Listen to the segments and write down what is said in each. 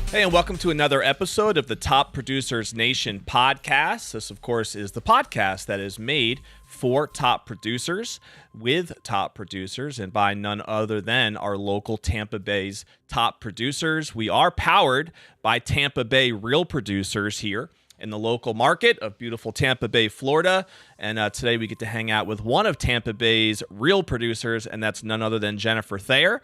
Hey, and welcome to another episode of the Top Producers Nation podcast. This, of course, is the podcast that is made for top producers, with top producers, and by none other than our local Tampa Bay's top producers. We are powered by Tampa Bay real producers here in the local market of beautiful Tampa Bay, Florida. And today we get to hang out with one of Tampa Bay's real producers, and that's none other than Jennifer Thayer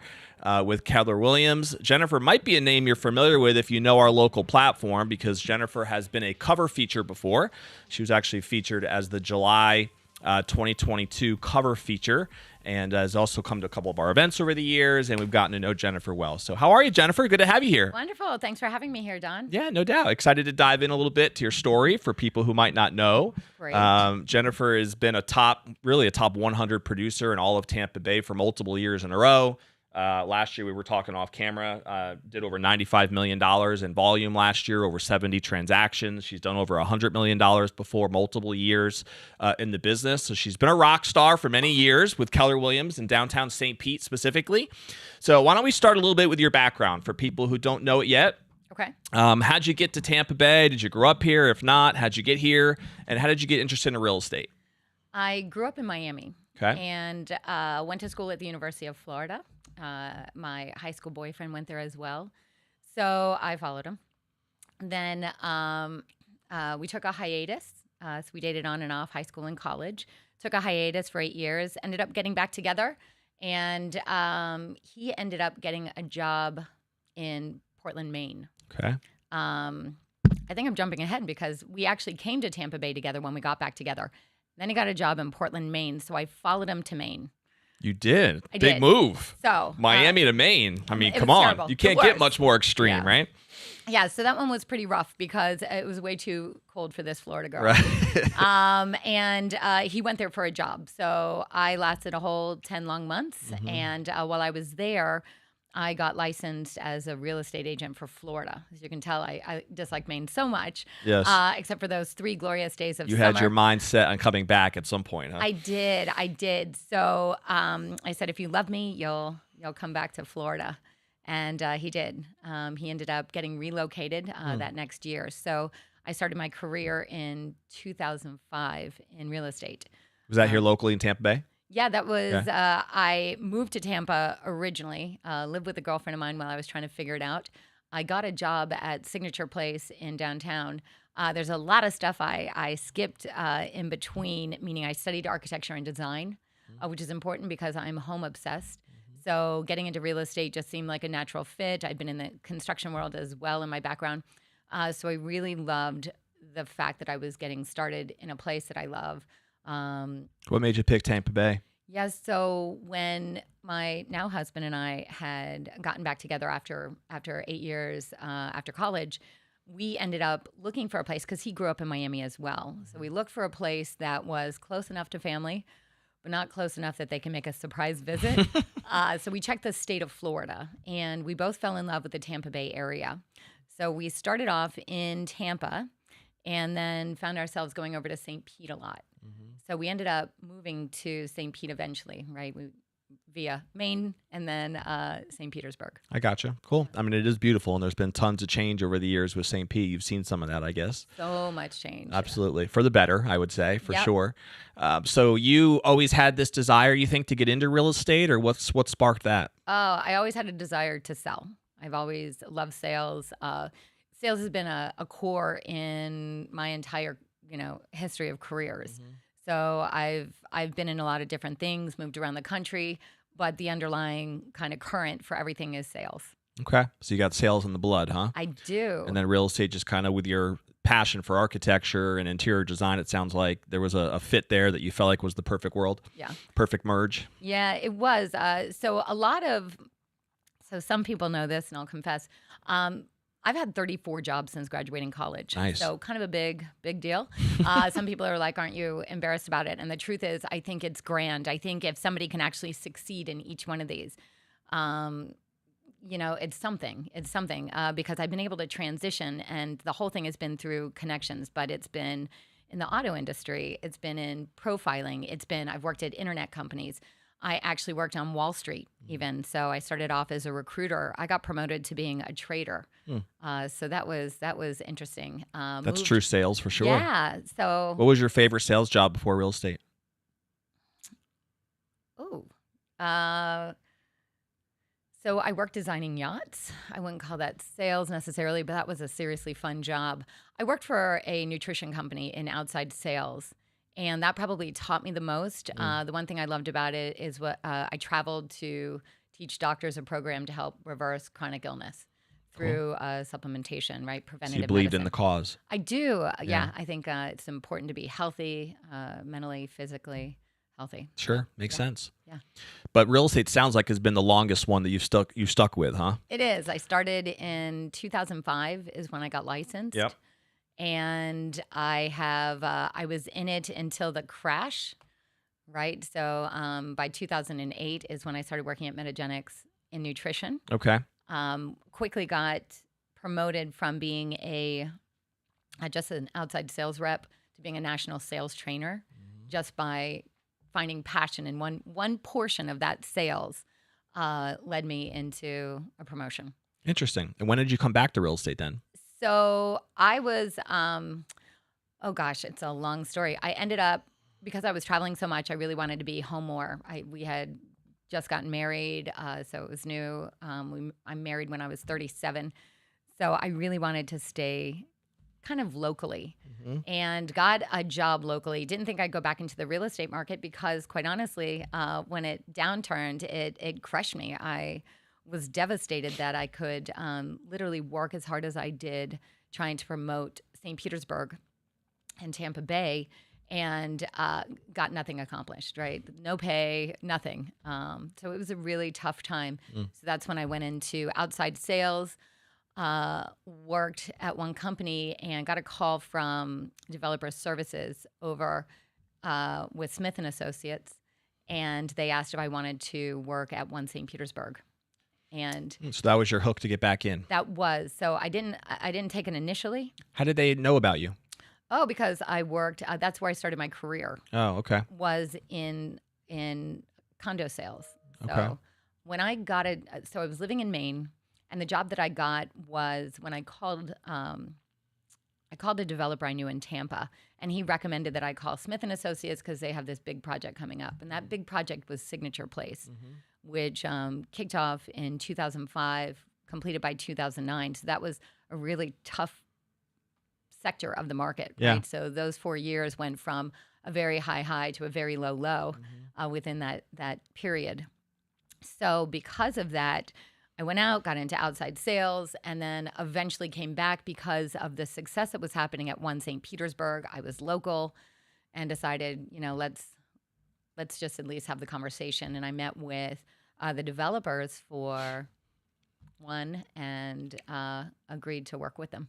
with Keller Williams. Jennifer might be a name you're familiar with if you know our local platform, because Jennifer has been a cover feature before. She was actually featured as the July 2022 cover feature, and has also come to a couple of our events over the years, and we've gotten to know Jennifer well. So how are you, Jennifer? Good to have you here. Wonderful. Thanks for having me here, Don. Yeah, no doubt. Excited to dive in a little bit to your story for people who might not know. Great. Jennifer has been a top 100 producer in all of Tampa Bay for multiple years in a row. Last year, we were talking off camera, did over $95 million in volume last year, over 70 transactions. She's done over $100 million before, multiple years in the business. So she's been a rock star for many years with Keller Williams in downtown St. Pete specifically. So why don't we start a little bit with your background for people who don't know it yet? Okay. How'd you get to Tampa Bay? Did you grow up here? If not, how'd you get here? And how did you get interested in real estate? I grew up in Miami. Okay. And went to school at the University of Florida. My high school boyfriend went there as well, so I followed him. Then we took a hiatus. So we dated on and off high school and college. Took a hiatus for 8 years. Ended up getting back together, and he ended up getting a job in Portland, Maine. Okay. I think I'm jumping ahead because we actually came to Tampa Bay together when we got back together. Then he got a job in Portland, Maine, so I followed him to Maine. You did. I Big did. move. So Miami to Maine. I mean, it come was on. terrible. You can't The get worst. much more extreme, Yeah. right? Yeah, so that one was pretty rough because it was way too cold for this Florida girl. Right. And he went there for a job. So I lasted a whole 10 long months. Mm-hmm. And while I was there, I got licensed as a real estate agent for Florida. As you can tell, I dislike Maine so much. Yes. Except for those 3 glorious days of You summer. had your mind set on coming back at some point, huh? I did. So I said, if you love me, you'll come back to Florida. And he did. He ended up getting relocated that next year. So I started my career in 2005 in real estate. Was that here locally in Tampa Bay? Yeah, that was, Okay. I moved to Tampa originally, lived with a girlfriend of mine while I was trying to figure it out. I got a job at Signature Place in downtown. There's a lot of stuff I skipped in between, meaning I studied architecture and design, which is important because I'm home obsessed. So getting into real estate just seemed like a natural fit. I'd been in the construction world as well in my background. So I really loved the fact that I was getting started in a place that I love. What made you pick Tampa Bay? Yes. So when my now husband and I had gotten back together after 8 years after college, we ended up looking for a place because he grew up in Miami as well. So we looked for a place that was close enough to family, but not close enough that they can make a surprise visit. So we checked the state of Florida, and we both fell in love with the Tampa Bay area. So we started off in Tampa and then found ourselves going over to St. Pete a lot. So we ended up moving to St. Pete eventually, right? Via Maine and then St. Petersburg. I gotcha. Cool. I mean, it is beautiful, and there's been tons of change over the years with St. Pete. You've seen some of that, I guess. So much change. Absolutely. For the better, I would say, for Yep. sure. So you always had this desire, you think, to get into real estate, or what sparked that? Oh, I always had a desire to sell. I've always loved sales. Sales has been a core in my entire, history of careers. So I've been in a lot of different things, moved around the country, but the underlying kind of current for everything is sales. Okay. So you got sales in the blood, huh? I do. And then real estate, just kind of with your passion for architecture and interior design, it sounds like there was a fit there that you felt like was the perfect world. Yeah. Perfect merge. Yeah, it was. So some people know this, and I'll confess. I've had 34 jobs since graduating college. Nice. So kind of a big deal. Some people are like, aren't you embarrassed about it? And the truth is, I think it's grand. I think if somebody can actually succeed in each one of these, it's something. It's something because I've been able to transition, and the whole thing has been through connections, but it's been in the auto industry. It's been in profiling. I've worked at internet companies. I actually worked on Wall Street even. So I started off as a recruiter. I got promoted to being a trader. So that was interesting. That's true sales for sure. Yeah. So what was your favorite sales job before real estate? So I worked designing yachts. I wouldn't call that sales necessarily, but that was a seriously fun job. I worked for a nutrition company in outside sales, and that probably taught me the most. The one thing I loved about it is I traveled to teach doctors a program to help reverse chronic illness through supplementation, right? Preventative So you believed medicine. in the cause. I do. Yeah. I think it's important to be healthy, mentally, physically healthy. Sure. Makes sense. Yeah. But real estate sounds like has been the longest one that you stuck with, huh? It is. I started in 2005 is when I got licensed. Yep. And I was in it until the crash, right? So by 2008 is when I started working at Metagenics in nutrition. Okay. Quickly got promoted from being just an outside sales rep to being a national sales trainer, just by finding passion in one portion of that sales led me into a promotion. Interesting. And when did you come back to real estate then? So I was, oh gosh, it's a long story. I ended up, because I was traveling so much, I really wanted to be home more. We had just gotten married, so it was new. I'm married when I was 37. So I really wanted to stay kind of locally and got a job locally. Didn't think I'd go back into the real estate market because, quite honestly, when it downturned, it crushed me. I was devastated that I could literally work as hard as I did trying to promote St. Petersburg and Tampa Bay and got nothing accomplished, right? No pay, nothing. So it was a really tough time. So that's when I went into outside sales, worked at one company and got a call from Developer Services over with Smith & Associates. And they asked if I wanted to work at One St. Petersburg. And so that was your hook to get back in. That was. So I didn't take it initially. How did they know about you? Oh, because I worked, that's where I started my career. Oh, okay. Was in condo sales. So okay. When I got it, so I was living in Maine, and the job that I got was when I called a developer I knew in Tampa, and he recommended that I call Smith & Associates because they have this big project coming up. And that big project was Signature Place, which kicked off in 2005, completed by 2009. So that was a really tough sector of the market, right? So those 4 years went from a very high to a very low within that period. So because of that, I went out, got into outside sales, and then eventually came back because of the success that was happening at One St. Petersburg. I was local and decided, let's just at least have the conversation. And I met with the developers for one and agreed to work with them.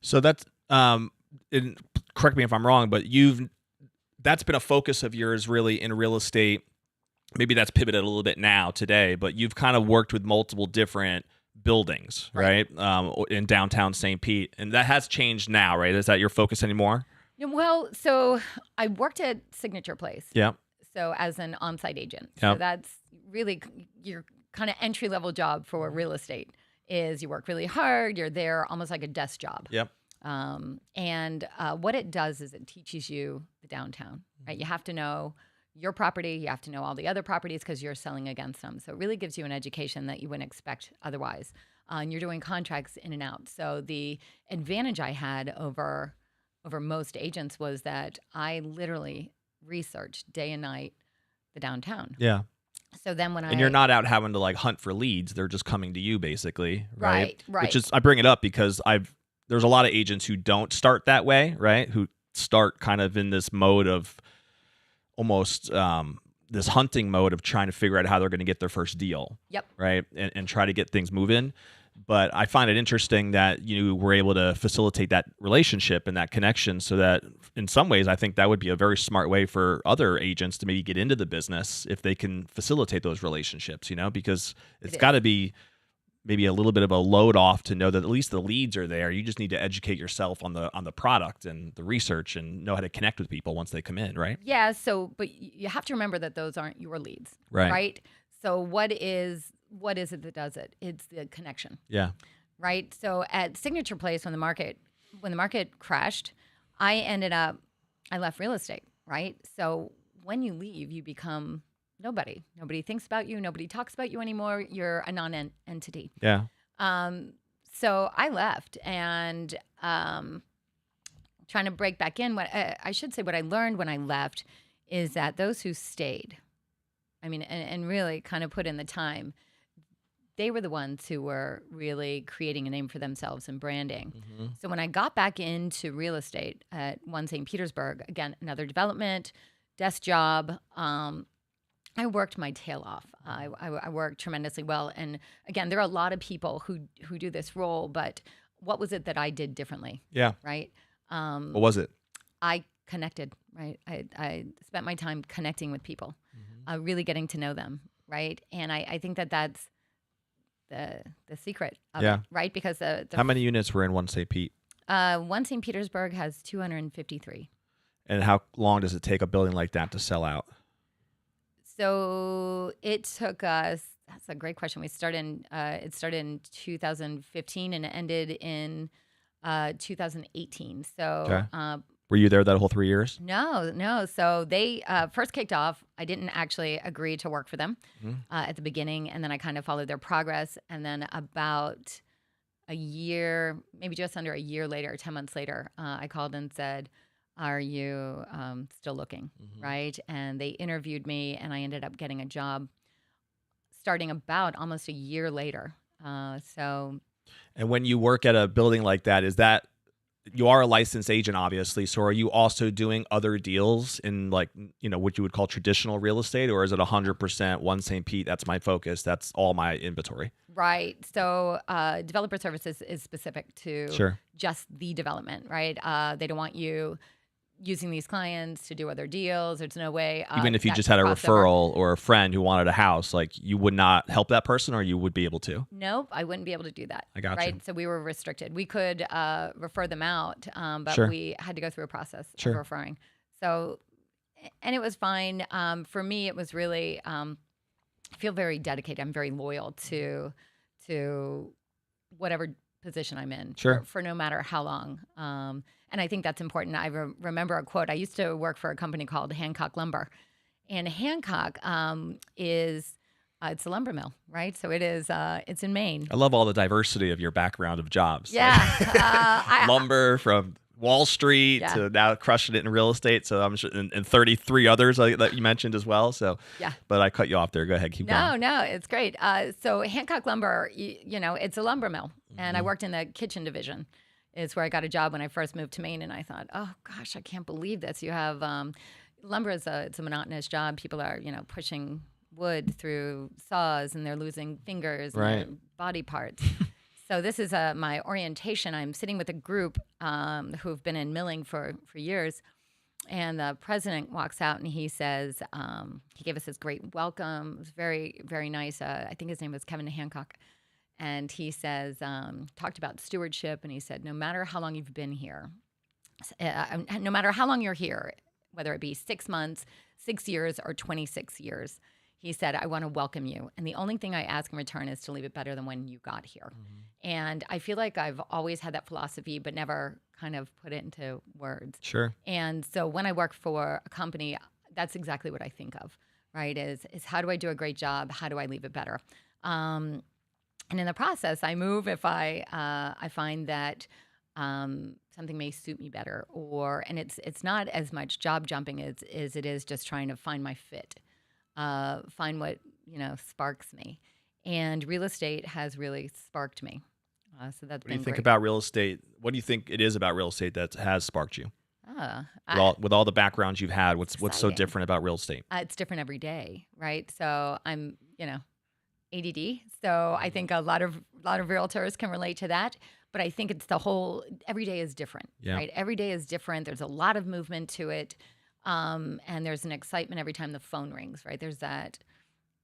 So that's, correct me if I'm wrong, but that's been a focus of yours really in real estate. Maybe that's pivoted a little bit now today, but you've kind of worked with multiple different buildings, right? In downtown St. Pete. And that has changed now, right? Is that your focus anymore? Well, so I worked at Signature Place. Yeah. So as an on-site agent. Yep. So that's really your kind of entry-level job for real estate is you work really hard. You're there almost like a desk job. Yep. And what it does is it teaches you the downtown, right? You have to know your property, you have to know all the other properties because you're selling against them. So it really gives you an education that you wouldn't expect otherwise. And you're doing contracts in and out. So the advantage I had over most agents was that I literally researched day and night the downtown. Yeah. So then and you're not out having to like hunt for leads. They're just coming to you basically, right? Right. Which is, I bring it up because there's a lot of agents who don't start that way, right? Who start kind of in this mode of almost this hunting mode of trying to figure out how they're going to get their first deal. Yep. Right. And try to get things moving. But I find it interesting that you were able to facilitate that relationship and that connection so that in some ways, I think that would be a very smart way for other agents to maybe get into the business if they can facilitate those relationships, because it's got to be maybe a little bit of a load off to know that at least the leads are there. You just need to educate yourself on the product and the research and know how to connect with people once they come in, right? Yeah. So, but you have to remember that those aren't your leads, Right. right? So what is it that does it? It's the connection, Yeah. right? So at Signature Place, when the market crashed, I left real estate, right? So when you leave, you become nobody. Nobody thinks about you. Nobody talks about you anymore. You're a non-entity. Yeah. So I left, and trying to break back in. What I learned when I left is that those who stayed, I mean, and really kind of put in the time, they were the ones who were really creating a name for themselves and branding. Mm-hmm. So when I got back into real estate at One St. Petersburg, again, another development, desk job, I worked my tail off. I worked tremendously well. And again, there are a lot of people who do this role, but what was it that I did differently? Yeah. Right? What was it? I connected, right? I spent my time connecting with people, really getting to know them, right? And I think that's the secret of it, right? Because how many units were in One St. Pete? One St. Petersburg has 253. And how long does it take a building like that to sell out? So it took us. That's a great question. It started in 2015 and it ended in 2018 So. Okay. Were you there that whole 3 years? No. So they first kicked off. I didn't actually agree to work for them at the beginning, and then I kind of followed their progress. And then about a year, maybe just under a year later, 10 months later, I called and said, "Are you still looking?" Right? And they interviewed me, and I ended up getting a job starting about almost a year later. And when you work at a building like that, is that you are a licensed agent, obviously. So are you also doing other deals in what you would call traditional real estate, or is it 100% One St. Pete? That's my focus. That's all my inventory. Right. So developer services is specific to just the development, right? They don't want you using these clients to do other deals. There's no way. Even if you just had a referral or a friend who wanted a house, like you would not help that person, or you would be able to? Nope, I wouldn't be able to do that. I got you. So we were restricted. We could refer them out, but we had to go through a process of referring. So, and it was fine. For me, it was really, I feel very dedicated. I'm very loyal to whatever position I'm in for no matter how long. And I think that's important. I remember a quote. I used to work for a company called Hancock Lumber. And Hancock it's a lumber mill, right? So it's in Maine. I love all the diversity of your background of jobs. Yeah. Lumber from Wall Street to now crushing it in real estate. So I'm sure, and 33 others that you mentioned as well. So, but I cut you off there. Go ahead. Keep going. No, it's great. So Hancock Lumber, it's a lumber mill. And I worked in the kitchen division. It's where I got a job when I first moved to Maine. And I thought, oh gosh, I can't believe this. You have, lumber it's a monotonous job. People are, pushing wood through saws and they're losing fingers and their body parts. So this is my orientation. I'm sitting with a group who've been in milling for years. And the president walks out and he says, he gave us this great welcome. It was very, very nice. I think his name was Kevin Hancock. And he says, talked about stewardship. And he said, no matter how long you've been here, no matter how long you're here, whether it be 6 months, 6 years, or 26 years, he said, I want to welcome you. And the only thing I ask in return is to leave it better than when you got here. And I feel like I've always had that philosophy, but never kind of put it into words. Sure. And so when I work for a company, that's exactly what I think of, right? Is how do I do a great job? How do I leave it better? And in the process, I move if I find that something may suit me better, and it's not as much job jumping as it is just trying to find my fit, find what sparks me, and real estate has really sparked me. So that's. What do you think about real estate? What do you think it is about real estate that has sparked you? With all the backgrounds you've had, what's so different about real estate? It's different every day, right? So I'm ADD. So I think a lot of realtors can relate to that. But I think it's every day is different, right? Every day is different. There's a lot of movement to it. And there's an excitement every time the phone rings, right? There's that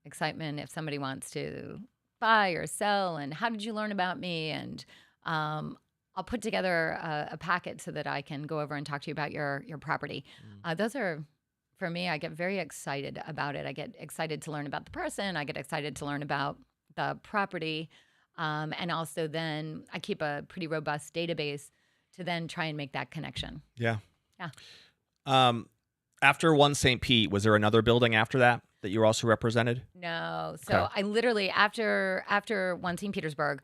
excitement if somebody wants to buy or sell, and how did you learn about me? And I'll put together a packet so that I can go over and talk to you about your property. Those are, for me, I get very excited about it. I get excited to learn about the person. I get excited to learn about the property. And also then I keep a pretty robust database to then try and make that connection. Yeah. Yeah. After One St. Pete, was there another building after that you were also represented? No. So Okay. I literally, after One St. Petersburg,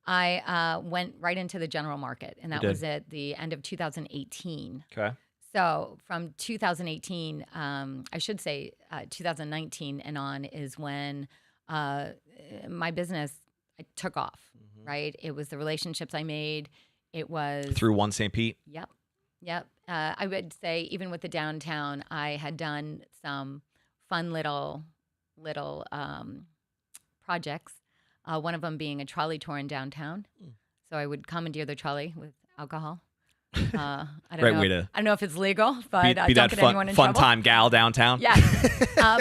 I went right into the general market, and that was at the end of 2018. Okay. So from 2018, I should say 2019 and on is when my business took off, right? It was the relationships I made. It was Through One St. Pete? Yep. I would say even with the downtown, I had done some fun little projects. One of them being a trolley tour in downtown. So I would commandeer the trolley with alcohol. I don't know if it's legal, but be don't that get anyone in fun trouble. time gal downtown. Yeah.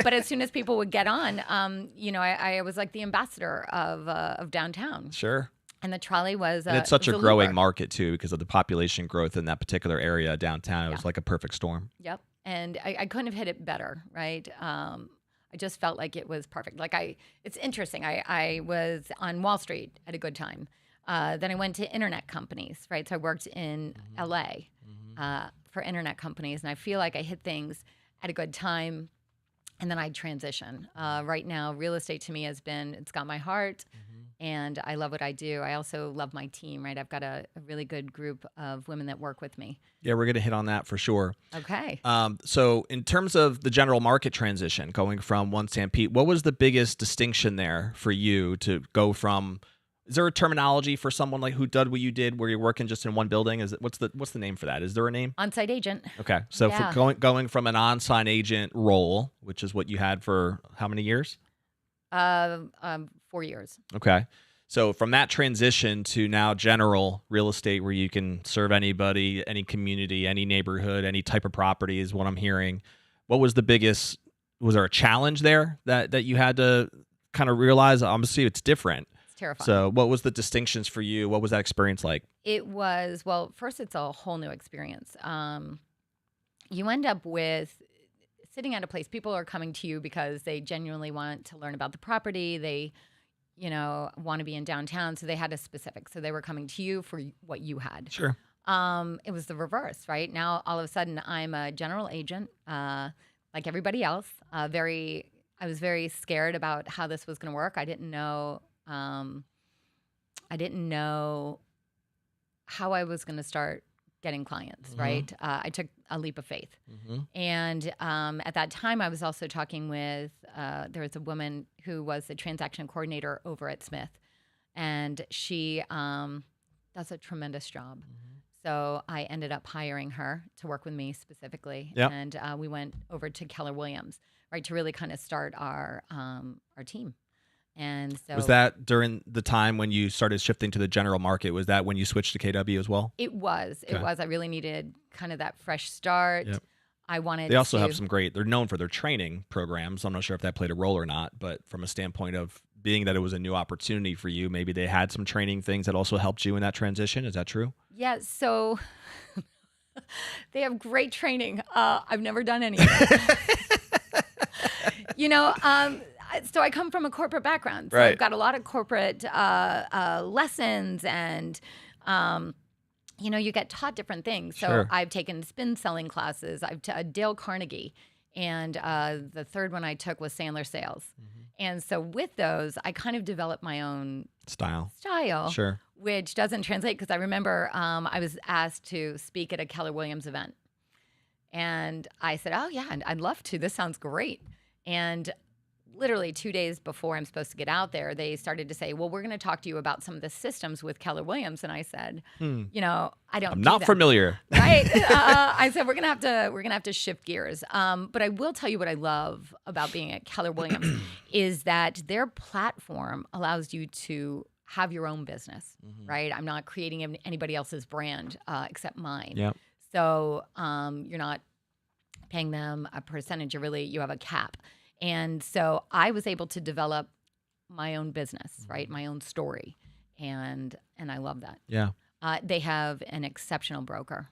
But as soon as people would get on, I was like the ambassador of downtown. Sure. And the trolley was and it's such a growing lure. market too because of the population growth in that particular area downtown. It was like a perfect storm. Yep. And I couldn't have hit it better, right? I just felt like it was perfect. It's interesting. I was on Wall Street at a good time. Then I went to internet companies, right? So I worked in LA for internet companies, and I feel like I hit things at a good time, and then I transition. Right now, real estate to me it's got my heart, and I love what I do. I also love my team, right? I've got a really good group of women that work with me. Yeah, we're going to hit on that for sure. Okay. So in terms of the general market transition, going from One St. Pete, what was the biggest distinction there for you to go from? Is there a terminology for someone like who did what you did, where you're working just in one building? What's the name for that? Is there a name? On-site agent. Okay, so for going from an on-site agent role, which is what you had for how many years? 4 years. Okay. So from that transition to now general real estate where you can serve anybody, any community, any neighborhood, any type of property is what I'm hearing. What was the biggest, was there a challenge there that you had to kind of realize? Obviously it's different. It's terrifying. So what was the distinctions for you? What was that experience like? It was, well, first it's a whole new experience. You end up with sitting at a place, people are coming to you because they genuinely want to learn about the property. They, want to be in downtown. So they had a specific. So they were coming to you for what you had. Sure. It was the reverse, right? Now, all of a sudden, I'm a general agent, like everybody else. I was very scared about how this was going to work. I didn't know how I was going to start getting clients, right? I took a leap of faith. And at that time, I was also talking with, there was a woman who was the transaction coordinator over at Smith. And she does a tremendous job. So I ended up hiring her to work with me specifically. Yep. And we went over to Keller Williams, right, to really kind of start our team. And so was that during the time when you started shifting to the general market? Was that when you switched to KW as well? It was. Okay. It was. I really needed kind of that fresh start. Yep. I wanted. They also have some great. They're known for their training programs. I'm not sure if that played a role or not, but from a standpoint of being that it was a new opportunity for you, maybe they had some training things that also helped you in that transition. Is that true? Yeah. So they have great training. I've never done any of it. So I come from a corporate background. So right. I've got a lot of corporate lessons and, you get taught different things. So Sure. I've taken spin selling classes. Dale Carnegie. And the third one I took was Sandler Sales. And so with those, I kind of developed my own style. Sure. Which doesn't translate because I remember I was asked to speak at a Keller Williams event. And I said, oh, yeah, I'd love to. This sounds great. And literally 2 days before I'm supposed to get out there, they started to say, well, we're going to talk to you about some of the systems with Keller Williams. And I said, I don't I'm not familiar. Right. I said, we're going to have to shift gears. But I will tell you what I love about being at Keller Williams is that their platform allows you to have your own business, right? I'm not creating anybody else's brand except mine. Yep. So you're not paying them a percentage. You have a cap. And so I was able to develop my own business, right? My own story, and I love that. Yeah. They have an exceptional broker.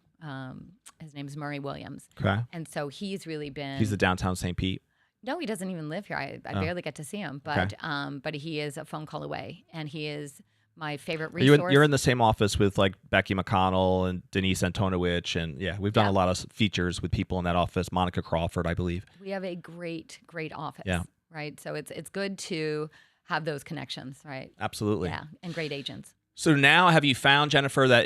His name is Murray Williams, Okay. and so he's really been. He's the downtown St. Pete. No, he doesn't even live here. I barely get to see him, but he is a phone call away, and he is my favorite resource. You're in the same office with like Becky McConnell and Denise Antonowicz, and we've done a lot of features with people in that office. Monica Crawford, I believe. We have a great office. Yeah. Right. So it's good to have those connections, right? Absolutely. Yeah, and great agents. So now, have you found, Jennifer, that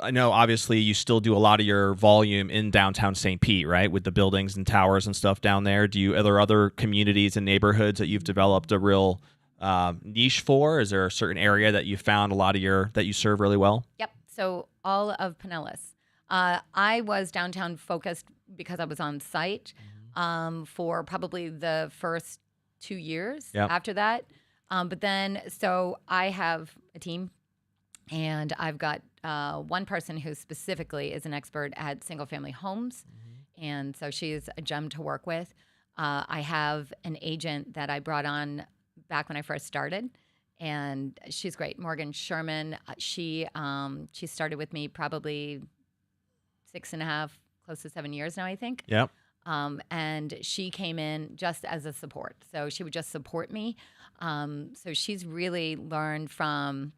I know obviously you still do a lot of your volume in downtown St. Pete, right, with the buildings and towers and stuff down there. Are there other communities and neighborhoods that you've developed a real niche for? Is there a certain area that you found that you serve really well? Yep. So all of Pinellas. I was downtown focused because I was on site for probably the first 2 years after that. But then, so I have a team. And I've got one person who specifically is an expert at single-family homes, and so she's a gem to work with. I have an agent that I brought on back when I first started, and she's great, Morgan Sherman. She started with me probably 6.5, close to 7 years now, I think. Yep. And she came in just as a support, so she would just support me. So she's really learned from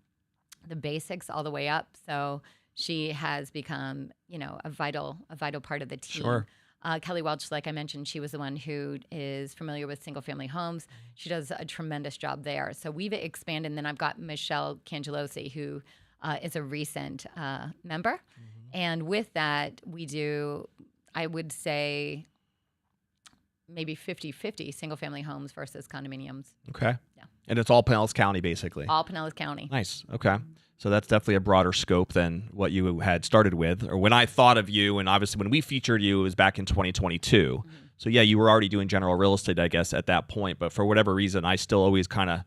the basics all the way up. So she has become, a vital part of the team. Sure. Kelly Welch, like I mentioned, she was the one who is familiar with single family homes. She does a tremendous job there. So we've expanded. And then I've got Michelle Cangelosi, who is a recent member. And with that, we do, I would say, maybe 50-50 single family homes versus condominiums. Okay. Yeah. And it's all Pinellas County, basically. All Pinellas County. Nice. Okay. So that's definitely a broader scope than what you had started with, or when I thought of you. And obviously, when we featured you, it was back in 2022. So yeah, you were already doing general real estate, I guess, at that point. But for whatever reason, I still always kind of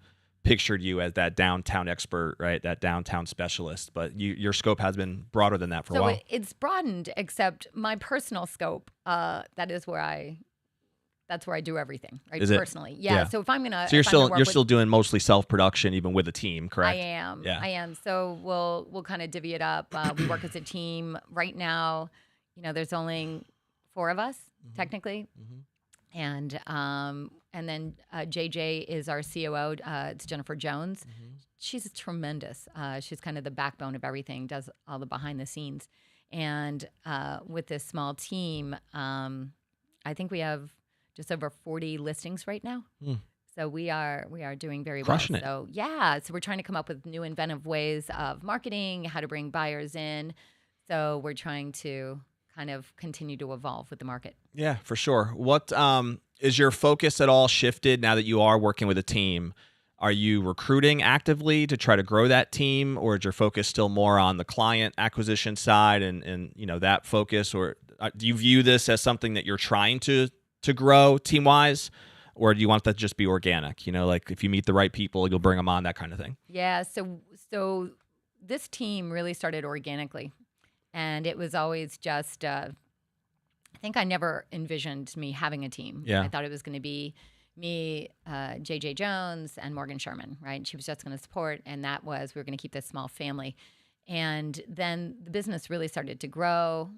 pictured you as that downtown expert, right? That downtown specialist. But your scope has been broader than that for a while. So it's broadened, except my personal scope. That's where I do everything, right? Is it? Personally. Yeah. So if I'm gonna, so you're still doing mostly self-production, even with a team, correct? I am. Yeah. I am. So we'll kind of divvy it up. We work as a team right now. There's only 4 of us technically, and then JJ is our COO. It's Jennifer Jones. She's tremendous. She's kind of the backbone of everything. Does all the behind the scenes, and with this small team, I think we have just over 40 listings right now. So we are doing very Crushing well. it. So we're trying to come up with new inventive ways of marketing, how to bring buyers in. So we're trying to kind of continue to evolve with the market. Yeah, for sure. What is your focus at all shifted now that you are working with a team? Are you recruiting actively to try to grow that team, or is your focus still more on the client acquisition side and that focus, or do you view this as something that you're trying to grow team-wise, or do you want that to just be organic? Like if you meet the right people, you'll bring them on, that kind of thing. Yeah. So this team really started organically, and it was always just. I think I never envisioned me having a team. Yeah. I thought it was going to be me, JJ Jones, and Morgan Sherman. Right. And she was just going to support, and we were going to keep this small family, and then the business really started to grow.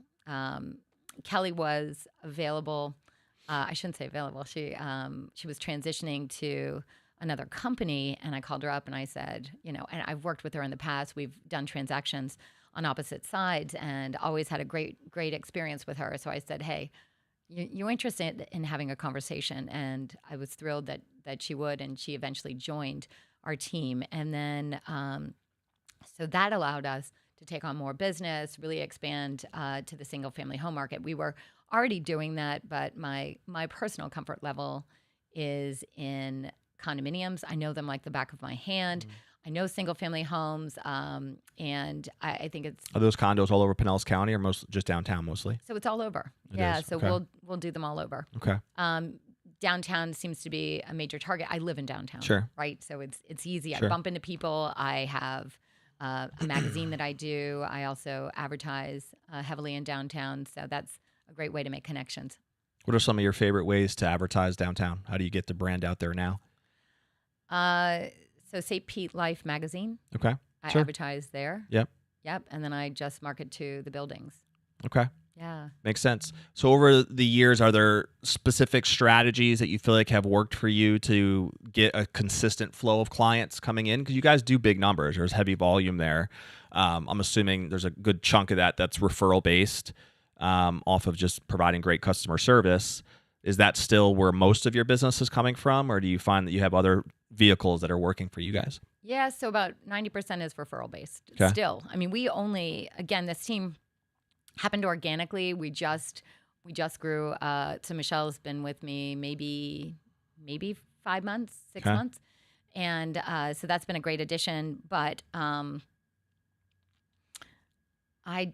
Kelly was available. I shouldn't say available. She was transitioning to another company, and I called her up and I said, and I've worked with her in the past. We've done transactions on opposite sides and always had a great experience with her. So I said, hey, you interested in having a conversation? And I was thrilled that she would, and she eventually joined our team. And then so that allowed us to take on more business, really expand to the single family home market. We were already doing that, but my personal comfort level is in condominiums. I know them like the back of my hand. I know single family homes, and I think it's. Are those condos all over Pinellas County, or just downtown mostly? So it's all over. It is. So Okay. we'll do them all over. Okay. Downtown seems to be a major target. I live in downtown. Sure. Right. So it's easy. Sure. I bump into people. I have a magazine that I do. I also advertise heavily in downtown. So that's a great way to make connections. What are some of your favorite ways to advertise downtown? How do you get the brand out there now? So St. Pete Life magazine. Okay. I Sure. advertise there. Yep. Yep. And then I just market to the buildings. Okay. Yeah. Makes sense. So over the years, are there specific strategies that you feel like have worked for you to get a consistent flow of clients coming in? Because you guys do big numbers. There's heavy volume there. I'm assuming there's a good chunk of that that's referral based, off of just providing great customer service. Is that still where most of your business is coming from, or do you find that you have other vehicles that are working for you guys? Yeah. So about 90% is referral based. Okay. Still, I mean, we only, again, this team happened organically. We just grew. So Michelle's been with me maybe 5 months, 6 Okay. months, and so that's been a great addition. But I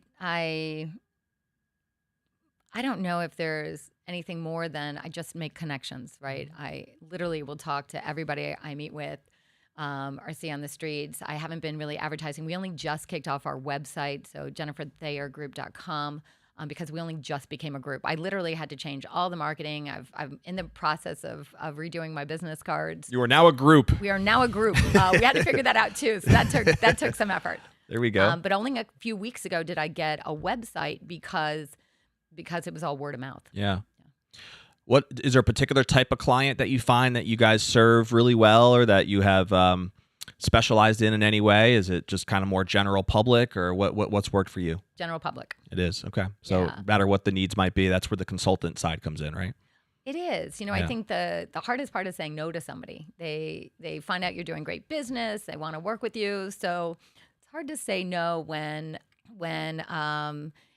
don't know if there's anything more than I just make connections, right? I literally will talk to everybody I meet with or see on the streets. I haven't been really advertising. We only just kicked off our website, so jenniferthayergroup.com, because we only just became a group. I literally had to change all the marketing. I'm in the process of redoing my business cards. You are now a group. We are now a group. We had to figure that out too, so that took some effort. There we go. But only a few weeks ago did I get a website because it was all word of mouth. Yeah. What is there a particular type of client that you find that you guys serve really well, or that you have specialized in any way? Is it just kind of more general public, or what's worked for you? General public. It is. Okay. So Yeah. no matter what the needs might be, that's where the consultant side comes in, right? It is. Yeah. I think the hardest part is saying no to somebody. They find out you're doing great business. They want to work with you. So it's hard to say no when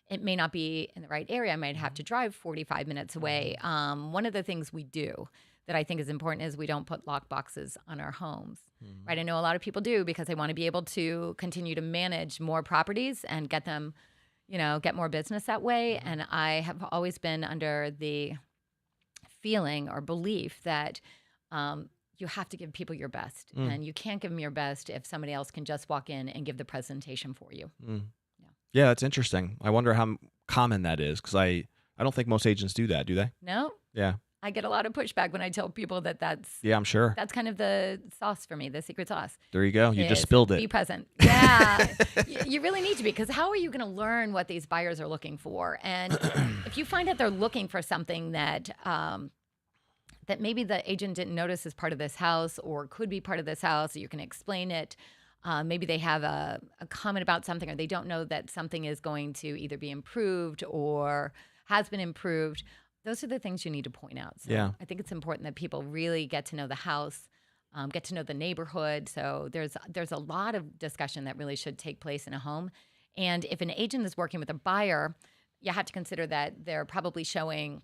it may not be in the right area. I might have to drive 45 minutes away. One of the things we do that I think is important is we don't put lock boxes on our homes, right? I know a lot of people do because they want to be able to continue to manage more properties and get them, get more business that way. And I have always been under the feeling or belief that you have to give people your best, and you can't give them your best if somebody else can just walk in and give the presentation for you. Yeah, that's interesting. I wonder how common that is, because I don't think most agents do that, do they? No, Yeah. I get a lot of pushback when I tell people that's Yeah, I'm sure. kind of the sauce for me, the secret sauce. There you go. You just is spilled Be it. present. Yeah. You really need to be, because how are you going to learn what these buyers are looking for? And if you find out they're looking for something that maybe the agent didn't notice as part of this house or could be part of this house, you can explain it. Maybe they have a comment about something, or they don't know that something is going to either be improved or has been improved. Those are the things you need to point out. So Yeah. I think it's important that people really get to know the house, get to know the neighborhood. So there's a lot of discussion that really should take place in a home. And if an agent is working with a buyer, you have to consider that they're probably showing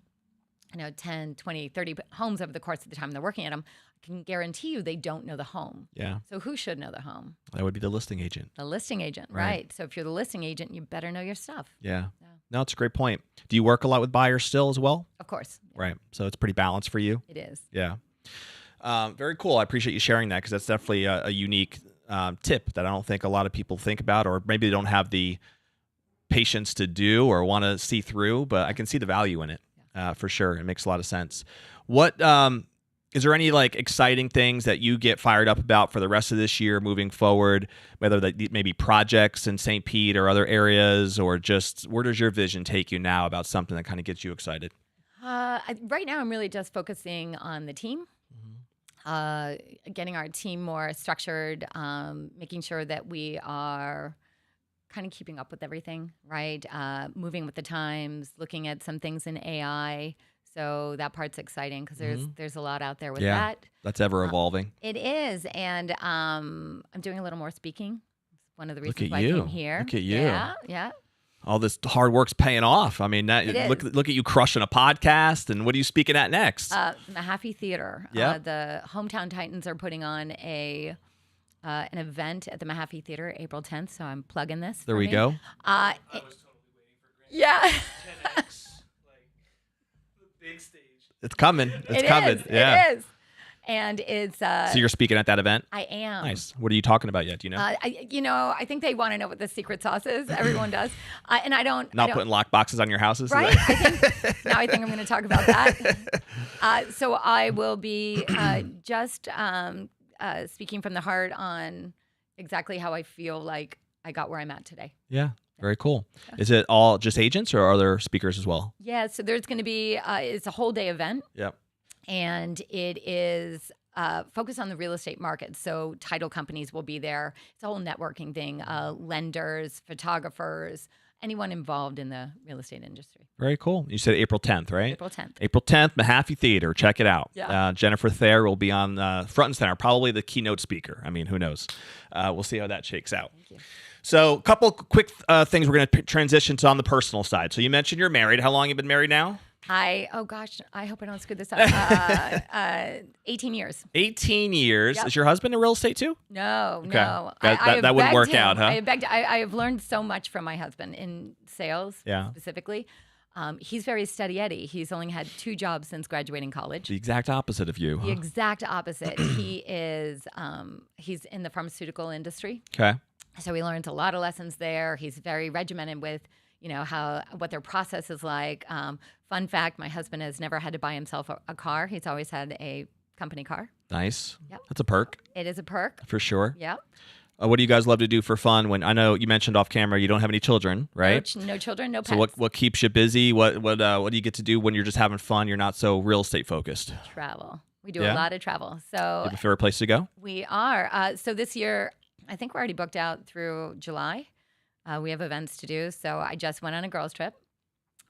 10, 20, 30 homes over the course of the time they're working at them. I can guarantee you they don't know the home. Yeah. So who should know the home? That would be the listing agent. The listing agent, Right. right? So if you're the listing agent, you better know your stuff. Yeah. Yeah. No, it's a great point. Do you work a lot with buyers still as well? Of course. Right. So it's pretty balanced for you? It is. Yeah. Very cool. I appreciate you sharing that, because that's definitely a unique tip that I don't think a lot of people think about, or maybe they don't have the patience to do or want to see through, but I can see the value in it for sure. It makes a lot of sense. What is there any exciting things that you get fired up about for the rest of this year moving forward, whether that maybe projects in St. Pete or other areas, or just where does your vision take you now about something that kind of gets you excited? Right now, I'm really just focusing on the team, getting our team more structured, making sure that we are kind of keeping up with everything, right? Moving with the times, looking at some things in AI. So that part's exciting, because there's a lot out there with that. That's ever evolving. It is, and I'm doing a little more speaking. It's one of the reasons Look at why I you. came here. Look at you. Yeah. All this hard work's paying off. I mean, look at you crushing a podcast. And what are you speaking at next? Mahaffey Theater. Yep. The Hometown Titans are putting on an event at the Mahaffey Theater April 10th, so I'm plugging this. There for we me. go. I was totally waiting for Grant. Yeah. 10X, the big stage. It's coming. It's It coming. is. Yeah. It is. And it's. So you're speaking at that event? I am. Nice. What are you talking about yet? Do you know? I think they want to know what the secret sauce is. Everyone does. And I don't. Not putting lock boxes on your houses? Right. I think I'm going to talk about that. So I will be just speaking from the heart on exactly how I feel like I got where I'm at today. Yeah. Very cool. Is it all just agents or are there speakers as well? Yeah, so there's going to be, it's a whole day event. Yep. And it is focused on the real estate market. So title companies will be there. It's a whole networking thing, lenders, photographers, anyone involved in the real estate industry. Very cool. You said April 10th, right? April 10th. April 10th, Mahaffey Theater. Check it out. Yeah. Jennifer Thayer will be on front and center, probably the keynote speaker. I mean, who knows? We'll see how that shakes out. Thank you. So a couple quick things we're going to transition to on the personal side. So you mentioned you're married. How long have you been married now? Oh gosh, I hope I don't screw this up. 18 years. 18 years. Yep. Is your husband in real estate too? No. That wouldn't work out, huh? I have learned so much from my husband in sales, Yeah. specifically. He's very steady Eddie. He's only had 2 jobs since graduating college. The exact opposite of you. The exact opposite. He is, he's in the pharmaceutical industry. Okay. So he learns a lot of lessons there. He's very regimented with, what their process is like. Fun fact, my husband has never had to buy himself a car. He's always had a company car. Nice. Yep. That's a perk. It is a perk. For sure. Yep. What do you guys love to do for fun? When I know you mentioned off camera you don't have any children, right? No children, no pets. So what keeps you busy? What do you get to do when you're just having fun? You're not so real estate focused. Travel. We do Yeah? a lot of travel. So Do you have a favorite place to go? we are. So this year, I think we're already booked out through July. We have events to do. So I just went on a girls' trip.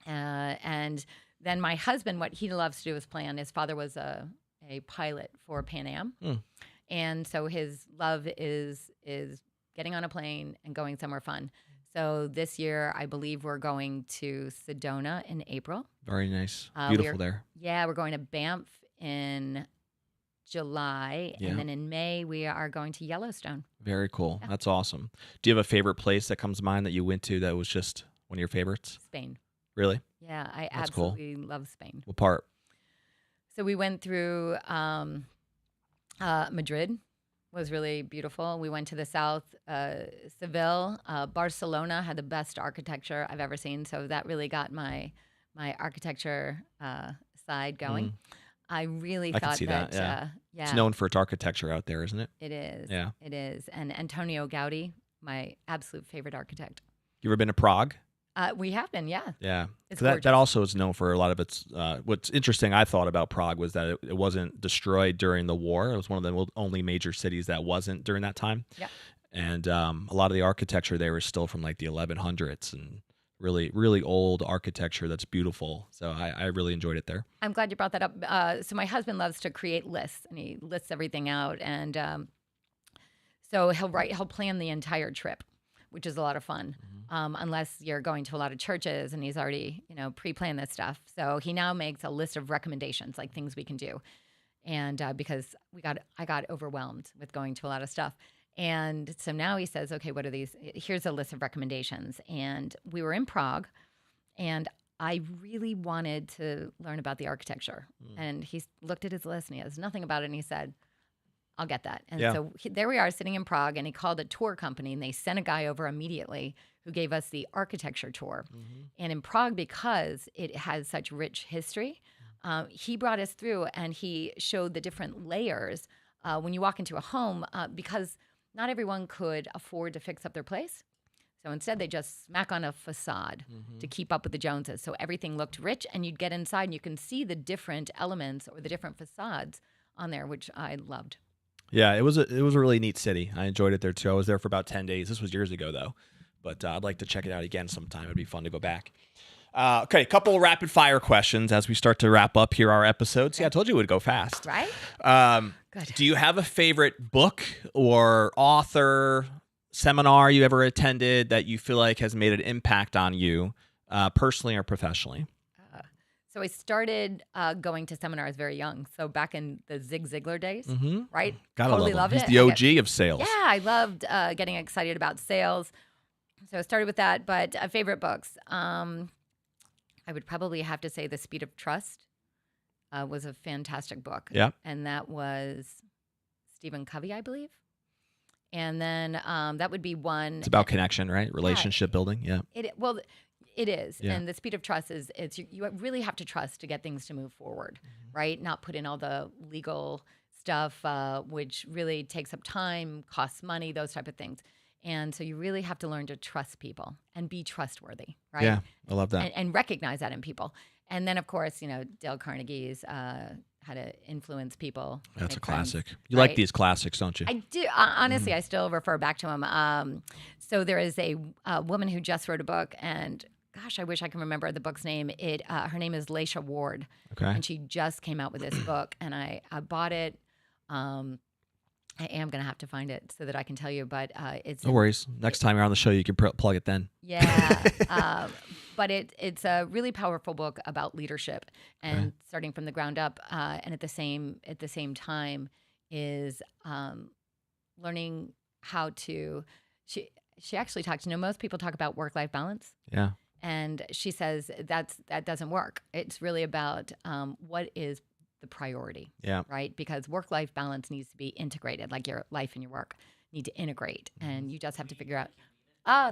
And then my husband, what he loves to do is plan. His father was a pilot for Pan Am. And so his love is getting on a plane and going somewhere fun. So this year, I believe we're going to Sedona in April. Very nice. Beautiful there. Yeah, we're going to Banff in July. Yeah. And then in May, we are going to Yellowstone. Very cool. Yeah. That's awesome. Do you have a favorite place that comes to mind that you went to that was just one of your favorites? Spain. Really? Yeah, I That's cool. absolutely love Spain. What part? So we went through Madrid. Was really beautiful. We went to the south, Seville, Barcelona had the best architecture I've ever seen. So that really got my architecture side going. I really I thought can see that. Yeah. yeah, It's known for its architecture out there, isn't it? it is. Yeah. It is. And Antonio Gaudi, my absolute favorite architect. You ever been to Prague? We have been, yeah. Yeah. It's So that gorgeous. also is known for a lot of its. What's interesting, I thought about Prague was that it wasn't destroyed during the war. It was one of the only major cities that wasn't during that time. Yeah. And a lot of the architecture there is still from like the 1100s and really, really old architecture that's beautiful. So I really enjoyed it there. I'm glad you brought that up. So my husband loves to create lists, and he lists everything out. And so he'll plan the entire trip, which is a lot of fun. Unless you're going to a lot of churches, and he's already, pre-planned this stuff. So he now makes a list of recommendations, like things we can do. And because I got overwhelmed with going to a lot of stuff. And so now he says, okay, what are these? Here's a list of recommendations. And we were in Prague, and I really wanted to learn about the architecture. And he looked at his list, and he has nothing about it. And he said, I'll get that. And Yeah. so there we are sitting in Prague, and he called a tour company, and they sent a guy over immediately who gave us the architecture tour. And in Prague, because it has such rich history, he brought us through, and he showed the different layers when you walk into a home, because not everyone could afford to fix up their place. So instead, they just smack on a facade to keep up with the Joneses. So everything looked rich, and you'd get inside, and you can see the different elements or the different facades on there, which I loved. Yeah, it was a really neat city. I enjoyed it there too. I was there for about 10 days. This was years ago though, but I'd like to check it out again sometime. It'd be fun to go back. Okay, a couple of rapid fire questions as we start to wrap up here our episodes. Yeah, I told you it would go fast. Right? Good. Do you have a favorite book or author, seminar you ever attended that you feel like has made an impact on you, personally or professionally? So I started going to seminars very young. So back in the Zig Ziglar days, right? Gotta Totally love loved him. it. He's the Okay. OG of sales. Yeah, I loved getting excited about sales. So I started with that. But favorite books, I would probably have to say The Speed of Trust was a fantastic book. Yeah. And that was Stephen Covey, I believe. And then that would be one. It's about connection, right? Relationship building. Yeah. It is. Yeah. And the speed of trust is you really have to trust to get things to move forward, right? Not put in all the legal stuff, which really takes up time, costs money, those type of things. And so you really have to learn to trust people and be trustworthy, right? Yeah, I love that. And recognize that in people. And then, of course, Dale Carnegie's how to influence people. That's a make friends, classic. You right? like these classics, don't you? I do. Honestly, I still refer back to him. So there is a woman who just wrote a book, and gosh, I wish I can remember the book's name. Her name is Laisha Ward. Okay. And she just came out with this book, and I bought it. I am going to have to find it so that I can tell you, but it's... No worries. Next time you're on the show, you can plug it then. Yeah. But it's a really powerful book about leadership and starting from the ground up. And at the same time is learning how to... She actually talks, most people talk about work-life balance. Yeah. And she says that doesn't work. It's really about what is the priority, right? Because work-life balance needs to be integrated, like your life and your work need to integrate. And you just have to figure out,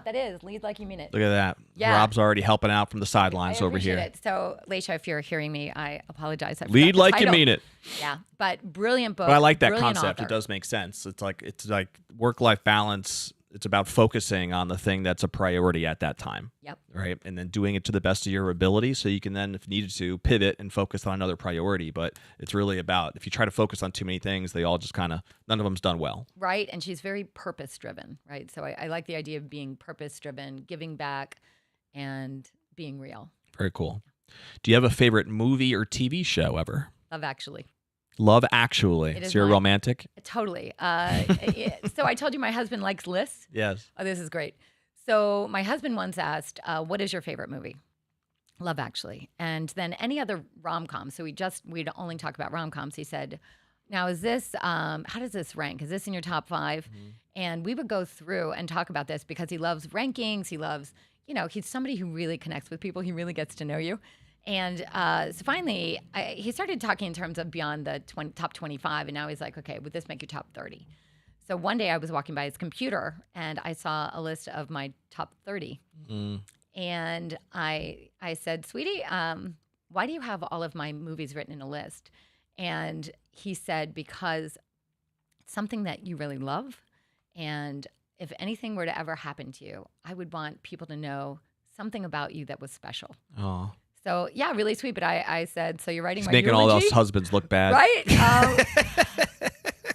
that is, lead like you mean it. Look at that. Yeah. Rob's already helping out from the sidelines over here. It. So, Laisha, if you're hearing me, I apologize. Lead like you mean it. Yeah, but brilliant book. But I like that concept. Author. It does make sense. It's like work-life balance. It's about focusing on the thing that's a priority at that time. Yep. Right. And then doing it to the best of your ability so you can then, if needed to, pivot and focus on another priority. But it's really about, if you try to focus on too many things, they all just kind of, none of them's done well. Right. And she's very purpose-driven, right? So I like the idea of being purpose-driven, giving back, and being real. Very cool. Do you have a favorite movie or TV show ever? Love Actually. Love Actually. So you're a romantic? Totally. So I told you my husband likes lists. Yes. Oh, this is great. So my husband once asked, what is your favorite movie? Love Actually. And then any other rom-com. So we'd only talk about rom-coms. He said, now is this, how does this rank? Is this in your top 5? Mm-hmm. And we would go through and talk about this because he loves rankings. He loves, he's somebody who really connects with people. He really gets to know you. And so finally, he started talking in terms of beyond the top 25, and now he's like, okay, would this make your top 30? So one day I was walking by his computer, and I saw a list of my top 30. Mm. And I said, sweetie, why do you have all of my movies written in a list? And he said, because it's something that you really love, and if anything were to ever happen to you, I would want people to know something about you that was special. Oh. So, yeah, really sweet. But I said, so you're writing He's my making eulogy? all those husbands look bad. Right?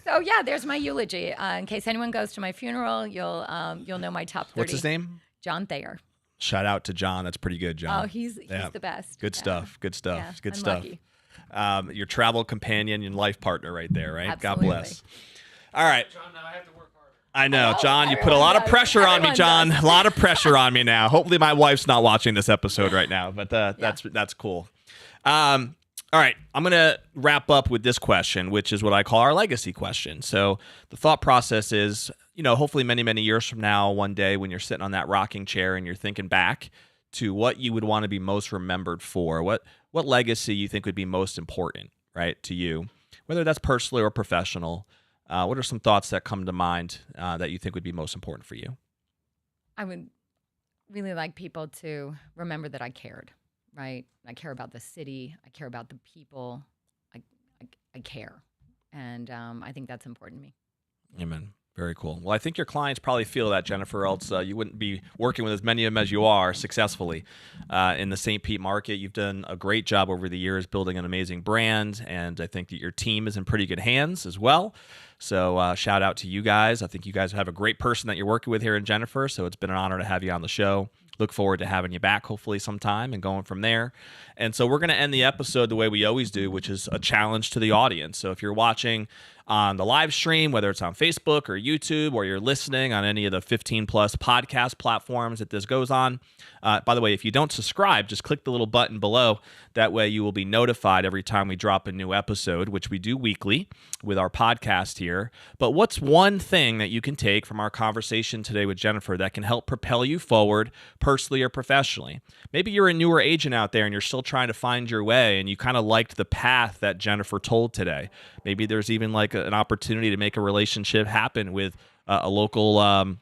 So, yeah, there's my eulogy. In case anyone goes to my funeral, you'll know my top 30. What's his name? John Thayer. Shout out to John. That's pretty good, John. Oh, he's the best. Good stuff. Good stuff. Yeah, good I'm stuff. lucky. Your travel companion and life partner right there, right? Absolutely. God bless. All right. John, now I have to work harder. I know, John, you put a lot of pressure on me, John. A lot of pressure on me now. Hopefully my wife's not watching this episode right now, but that's cool. All right, I'm going to wrap up with this question, which is what I call our legacy question. So the thought process is, hopefully many, many years from now, one day when you're sitting on that rocking chair and you're thinking back to what you would want to be most remembered for, what legacy you think would be most important, right, to you, whether that's personally or professional. What are some thoughts that come to mind that you think would be most important for you? I would really like people to remember that I cared, right? I care about the city. I care about the people. I care. And I think that's important to me. Amen. Very cool. Well, I think your clients probably feel that, Jennifer, else you wouldn't be working with as many of them as you are successfully in the St. Pete market. You've done a great job over the years building an amazing brand, and I think that your team is in pretty good hands as well. So shout out to you guys. I think you guys have a great person that you're working with here in Jennifer, so it's been an honor to have you on the show. Look forward to having you back hopefully sometime and going from there. And so we're going to end the episode the way we always do, which is a challenge to the audience. So if you're watching on the live stream, whether it's on Facebook or YouTube, or you're listening on any of the 15 plus podcast platforms that this goes on. By the way, if you don't subscribe, just click the little button below. That way you will be notified every time we drop a new episode, which we do weekly with our podcast here. But what's one thing that you can take from our conversation today with Jennifer that can help propel you forward personally or professionally? Maybe you're a newer agent out there and you're still trying to find your way and you kind of liked the path that Jennifer told today. Maybe there's even like an opportunity to make a relationship happen with a local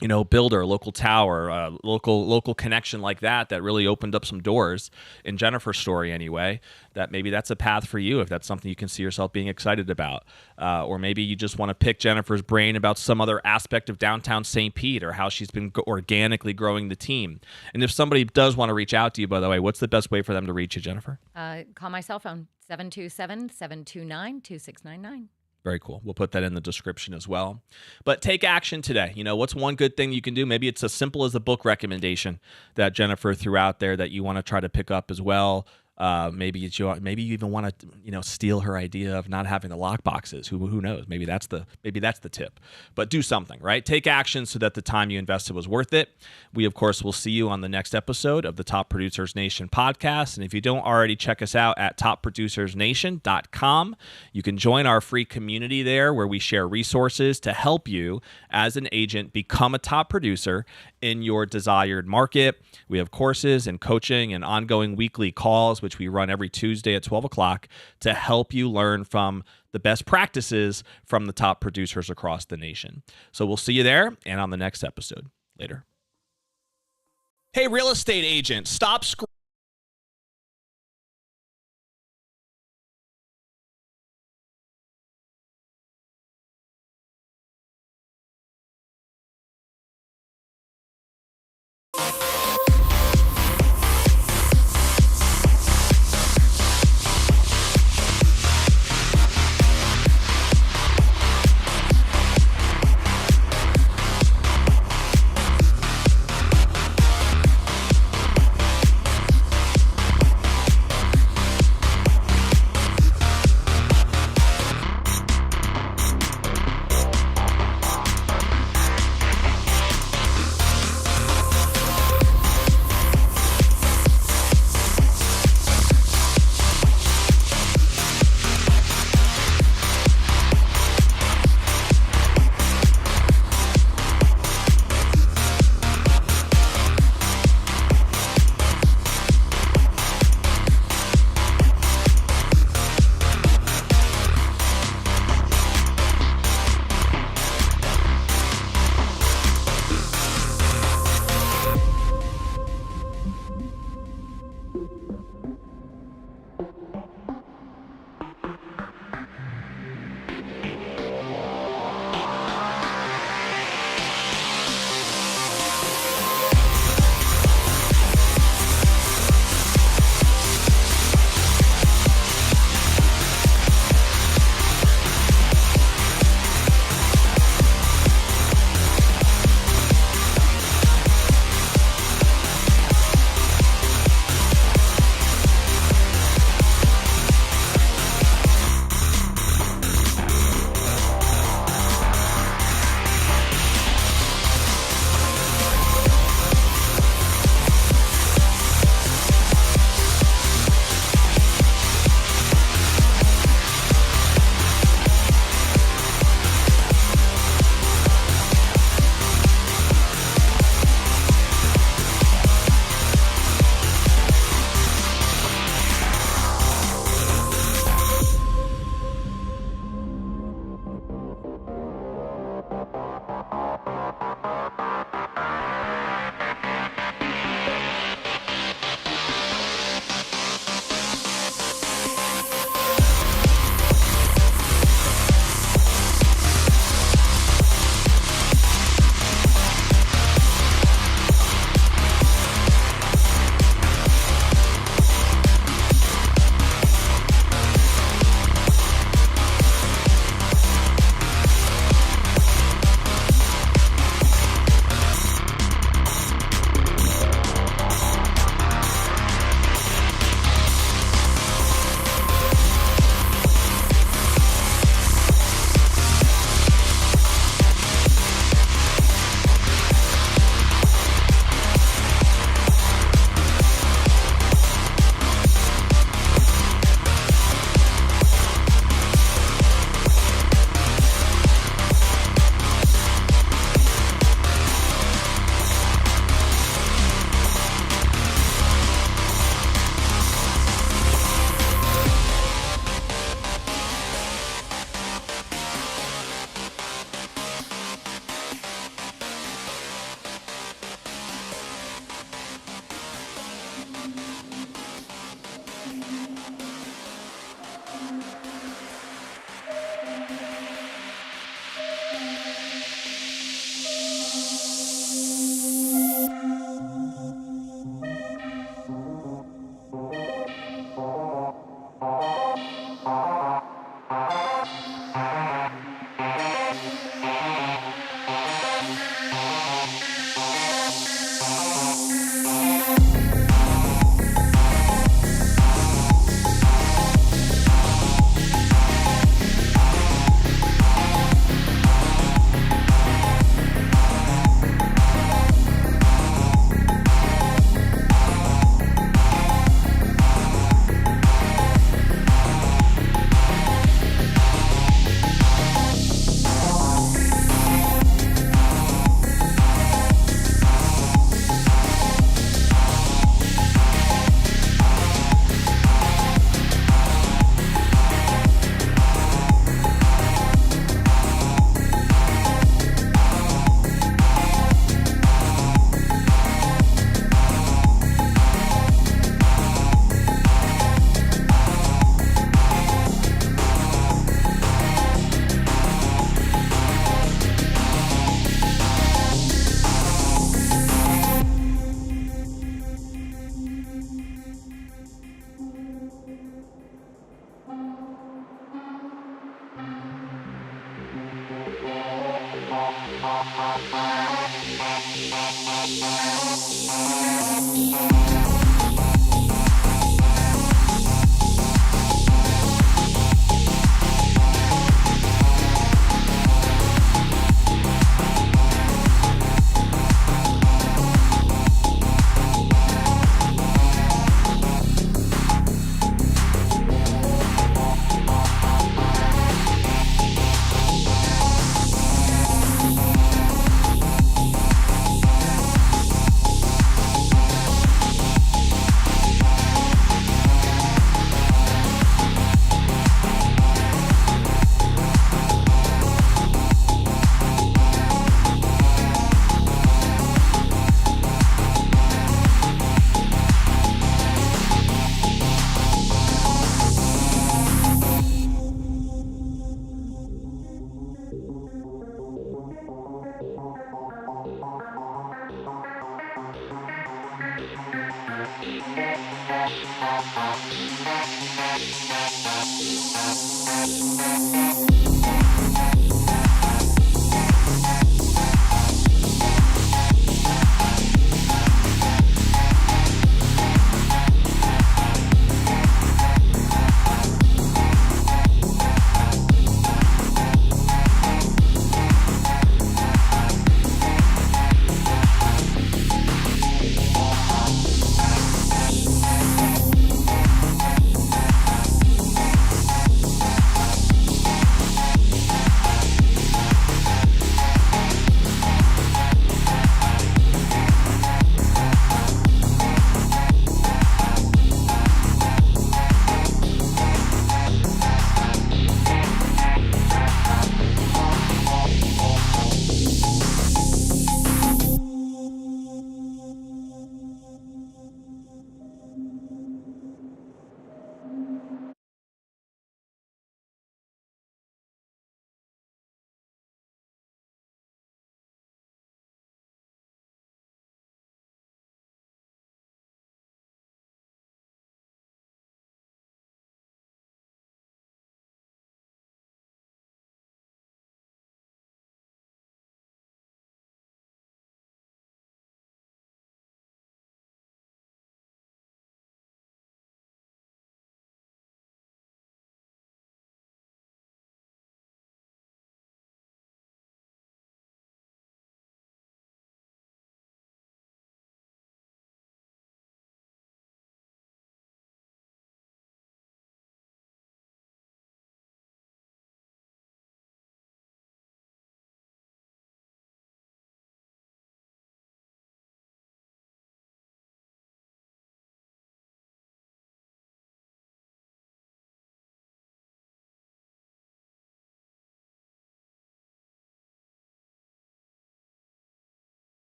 builder, local tower, local connection like that really opened up some doors in Jennifer's story anyway, that maybe that's a path for you if that's something you can see yourself being excited about. Or maybe you just want to pick Jennifer's brain about some other aspect of downtown St. Pete or how she's been organically growing the team. And if somebody does want to reach out to you, by the way, what's the best way for them to reach you, Jennifer? Call my cell phone, 727-729-2699. Very cool. We'll put that in the description as well. But take action today. What's one good thing you can do? Maybe it's as simple as a book recommendation that Jennifer threw out there that you want to try to pick up as well. Maybe you even want to steal her idea of not having the lock boxes. Who knows? Maybe that's the tip. But do something, right? Take action so that the time you invested was worth it. We of course will see you on the next episode of the Top Producers Nation podcast. And if you don't already check us out at topproducersnation.com, you can join our free community there where we share resources to help you as an agent become a top producer in your desired market. We have courses and coaching and ongoing weekly calls, which we run every Tuesday at 12 o'clock to help you learn from the best practices from the top producers across the nation. So we'll see you there and on the next episode. Later. Hey, real estate agent, stop scrolling.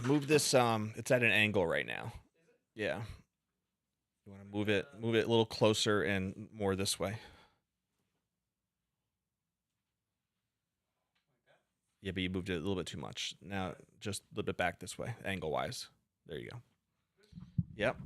Move this. It's at an angle right now. Yeah. You want to move it a little closer and more this way. Yeah, but you moved it a little bit too much. Now, just a little bit back this way, angle-wise. There you go. Yep.